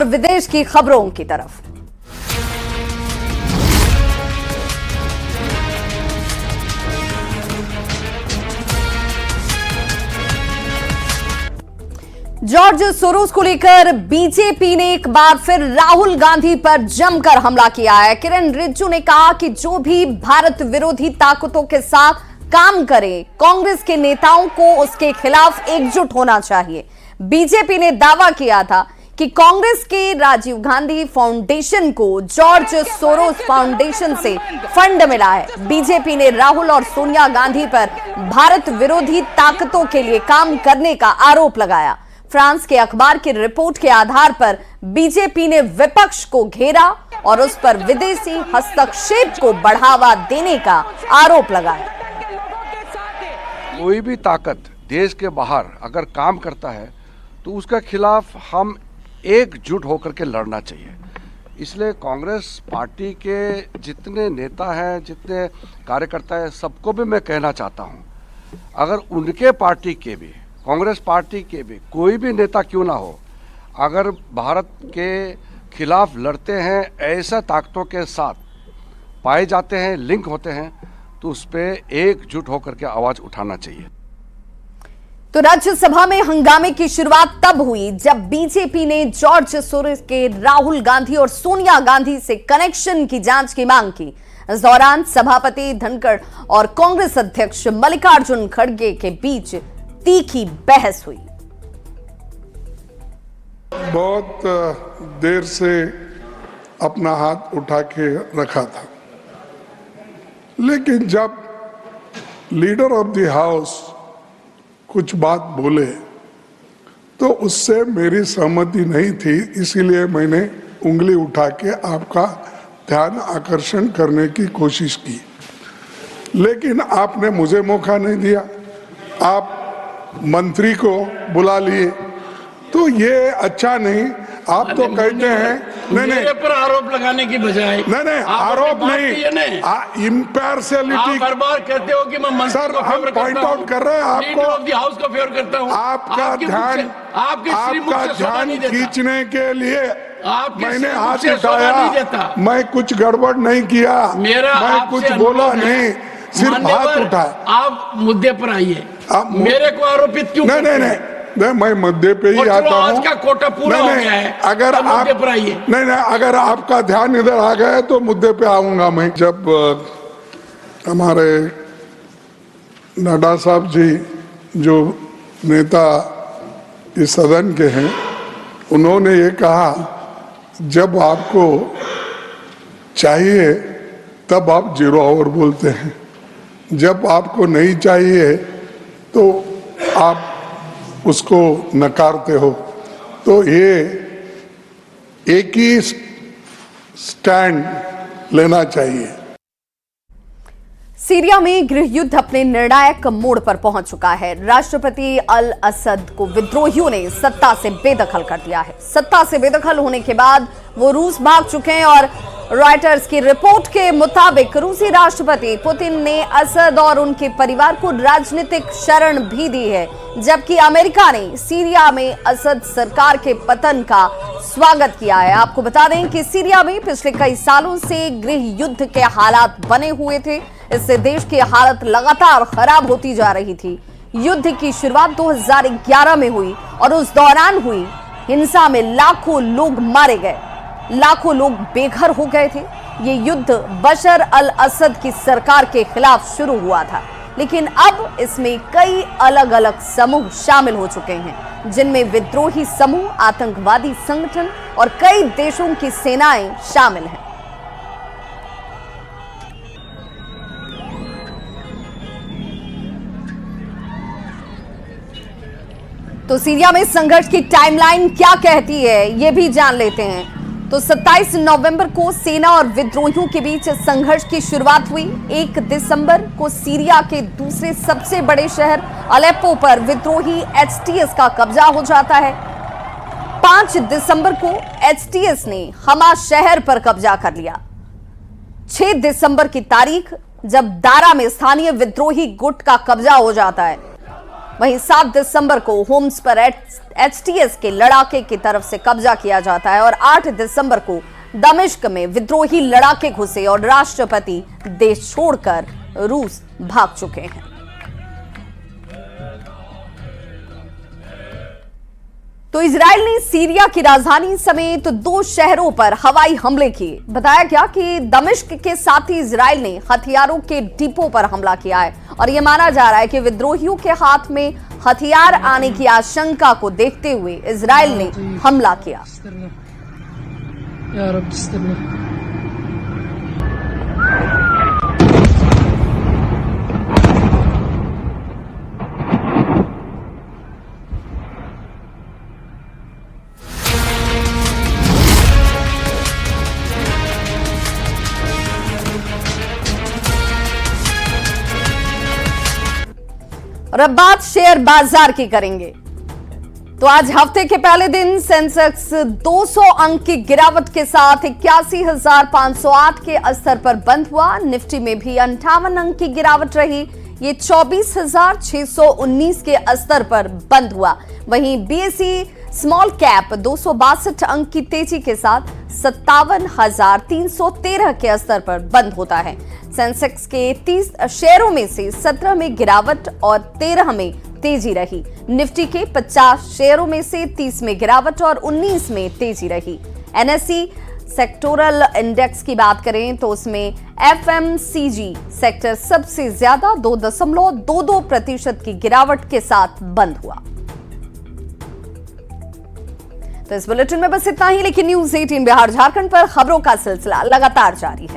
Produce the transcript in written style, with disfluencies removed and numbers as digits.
विदेश की खबरों की तरफ। जॉर्ज सोरोस को लेकर बीजेपी ने एक बार फिर राहुल गांधी पर जमकर हमला किया है। किरण रिजिजू ने कहा कि जो भी भारत विरोधी ताकतों के साथ काम करे, कांग्रेस के नेताओं को उसके खिलाफ एकजुट होना चाहिए। बीजेपी ने दावा किया था कि कांग्रेस के राजीव गांधी फाउंडेशन को जॉर्ज सोरोस फाउंडेशन से फंड मिला है। बीजेपी ने राहुल और सोनिया गांधी पर भारत विरोधी ताकतों के लिए काम करने का आरोप लगाया। फ्रांस के अखबार की रिपोर्ट के आधार पर बीजेपी ने विपक्ष को घेरा और उस पर विदेशी हस्तक्षेप को बढ़ावा देने का आरोप लगाया। कोई भी ताकत देश के बाहर अगर काम करता है तो उसके खिलाफ हम एकजुट होकर के लड़ना चाहिए। इसलिए कांग्रेस पार्टी के जितने नेता हैं, जितने कार्यकर्ता हैं, सबको भी मैं कहना चाहता हूं, अगर उनके पार्टी के भी, कांग्रेस पार्टी के भी कोई भी नेता क्यों ना हो, अगर भारत के खिलाफ लड़ते हैं, ऐसा ताकतों के साथ पाए जाते हैं, लिंक होते हैं, तो उस पर एकजुट होकर के आवाज उठाना चाहिए। तो राज्यसभा में हंगामे की शुरुआत तब हुई जब बीजेपी ने जॉर्ज सोरोस के राहुल गांधी और सोनिया गांधी से कनेक्शन की जांच की मांग की। इस दौरान सभापति धनखड़ और कांग्रेस अध्यक्ष मल्लिकार्जुन खड़गे के बीच तीखी बहस हुई। बहुत देर से अपना हाथ उठा के रखा था, लेकिन जब लीडर ऑफ द हाउस कुछ बात बोले तो उससे मेरी सहमति नहीं थी, इसीलिए मैंने उंगली उठा के आपका ध्यान आकर्षण करने की कोशिश की, लेकिन आपने मुझे मौका नहीं दिया। आप मंत्री को बुला लिए, तो ये अच्छा नहीं। आप तो कहते हैं मेरे पर आरोप लगाने की बजाय नहीं आरोप नहीं, इम्पार्शियलिटी बार कहते हो कि मैं मंत्री सर, को हम फेवर पॉइंट आउट कर रहे हैं आपको, ऑफ द हाउस को फेवर करता हूं। आपका ध्यान खींचने के लिए मैंने हाथ उठाया। मैं कुछ गड़बड़ नहीं किया, मैं कुछ बोला नहीं, सिर्फ हाथ उठाया। आप मुद्दे पर आइए, मेरे को आरोपित क्यों? नहीं, मैं मुद्दे पे ही आता हूँ। आज का कोटा पूरा हो गया है, अगर आप नहीं, अगर आपका ध्यान इधर आ गया तो मुद्दे पे आऊंगा मैं। जब हमारे नड्डा साहब जी जो नेता इस सदन के हैं, उन्होंने ये कहा जब आपको चाहिए तब आप 0 आवर बोलते हैं, जब आपको नहीं चाहिए तो आप उसको नकारते हो। तो ये एक ही स्टैंड लेना चाहिए। सीरिया में गृह युद्ध अपने निर्णायक मोड़ पर पहुंच चुका है। राष्ट्रपति अल असद को विद्रोहियों ने सत्ता से बेदखल कर दिया है। सत्ता से बेदखल होने के बाद वो रूस भाग चुके हैं और रॉयटर्स की रिपोर्ट के मुताबिक रूसी राष्ट्रपति पुतिन ने असद और उनके परिवार को राजनीतिक शरण भी दी है, जबकि अमेरिका ने सीरिया में असद सरकार के पतन का स्वागत किया है। आपको बता दें कि सीरिया में पिछले कई सालों से गृह युद्ध के हालात बने हुए थे। इससे देश की हालत लगातार खराब होती जा रही थी। युद्ध की शुरुआत 2011 में हुई और उस दौरान हुई हिंसा में लाखों लोग मारे गए, लाखों लोग बेघर हो गए थे। ये युद्ध बशर अल असद की सरकार के खिलाफ शुरू हुआ था, लेकिन अब इसमें कई अलग अलग समूह शामिल हो चुके हैं, जिनमें विद्रोही समूह, आतंकवादी संगठन और कई देशों की सेनाएं शामिल हैं। तो सीरिया में संघर्ष की टाइमलाइन क्या कहती है, ये भी जान लेते हैं। तो 27 नवंबर को सेना और विद्रोहियों के बीच संघर्ष की शुरुआत हुई। 1 दिसंबर को सीरिया के दूसरे सबसे बड़े शहर अलेप्पो पर विद्रोही एचटीएस का कब्जा हो जाता है। 5 दिसंबर को एचटीएस ने हमा शहर पर कब्जा कर लिया। 6 दिसंबर की तारीख जब दारा में स्थानीय विद्रोही गुट का कब्जा हो जाता है। वहीं 7 दिसंबर को होम्स पर एचटीएस के लड़ाके की तरफ से कब्जा किया जाता है और 8 दिसंबर को दमिश्क में विद्रोही लड़ाके घुसे और राष्ट्रपति देश छोड़कर रूस भाग चुके हैं। तो इजराइल ने सीरिया की राजधानी समेत 2 शहरों पर हवाई हमले किए। बताया गया कि दमिश्क के साथ ही इजराइल ने हथियारों के डिपो पर हमला किया है और यह माना जा रहा है कि विद्रोहियों के हाथ में हथियार आने की आशंका को देखते हुए इजराइल ने हमला किया। और अब बात शेयर बाजार की करेंगे। तो आज हफ्ते के पहले दिन सेंसेक्स 200 अंक की गिरावट के साथ 81,508 के स्तर पर बंद हुआ। निफ्टी में भी 58 अंक की गिरावट रही, ये 24,619 के स्तर पर बंद हुआ। वहीं बीएसई स्मॉल कैप 262 अंक की तेजी के साथ 57,313 के स्तर पर बंद होता है। सेंसेक्स के 30 शेयरों में से 17 में गिरावट और 13 में तेजी रही। निफ्टी के 50 शेयरों में से 30 में गिरावट और 19 में तेजी रही। एनएसई सेक्टोरल इंडेक्स की बात करें तो उसमें एफएमसीजी सेक्टर सबसे ज्यादा 2.22% की गिरावट के साथ बंद हुआ। तो इस बुलेटिन में बस इतना ही, लेकिन न्यूज़ 18 बिहार झारखंड पर खबरों का सिलसिला लगातार जारी है।